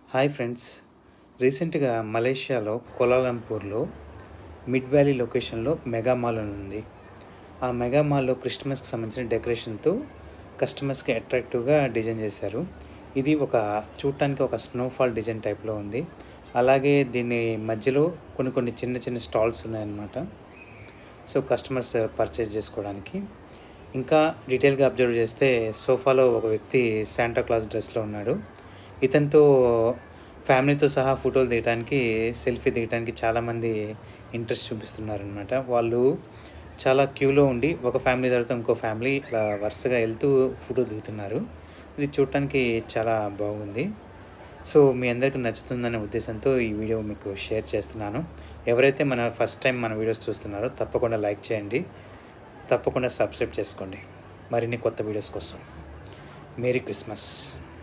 Hi friends. రీసెంట్‌గా మలేషియాలో కోలాలంపూర్‌లో mid valley లొకేషన్‌లో మెగా మాల్ అని ఉంది. ఆ మెగా మాల్‌లో క్రిస్టమస్‌కి సంబంధించిన డెకరేషన్‌తో కస్టమర్స్‌కి అట్రాక్టివ్‌గా డిజైన్ చేశారు. ఇది చూడటానికి ఒక స్నోఫాల్ డిజైన్ టైప్‌లో ఉంది. అలాగే దీని మధ్యలో కొన్ని కొన్ని చిన్న చిన్న స్టాల్స్ ఉన్నాయన్నమాట. సో, కస్టమర్స్ పర్చేజ్ చేసుకోవడానికి. ఇంకా డీటెయిల్‌గా అబ్జర్వ్ చేస్తే సోఫాలో ఒక వ్యక్తి శాంటా క్లాస్ డ్రెస్‌లో ఉన్నాడు. ఇతనితో ఫ్యామిలీతో సహా ఫోటోలు దిగటానికి, సెల్ఫీ దిగటానికి చాలామంది ఇంట్రెస్ట్ చూపిస్తున్నారనమాట. వాళ్ళు చాలా క్యూలో ఉండి ఒక ఫ్యామిలీ తర్వాత ఇంకో ఫ్యామిలీ అలా వరుసగా వెళ్తూ ఫోటో దిగుతున్నారు. ఇది చూడటానికి చాలా బాగుంది. సో, మీ అందరికీ నచ్చుతుందనే ఉద్దేశంతో ఈ వీడియో మీకు షేర్ చేస్తున్నాను. ఎవరైతే ఫస్ట్ టైం మన వీడియోస్ చూస్తున్నారో తప్పకుండా లైక్ చేయండి. తప్పకుండా సబ్స్క్రైబ్ చేసుకోండి మరిన్ని కొత్త వీడియోస్ కోసం. Merry Christmas.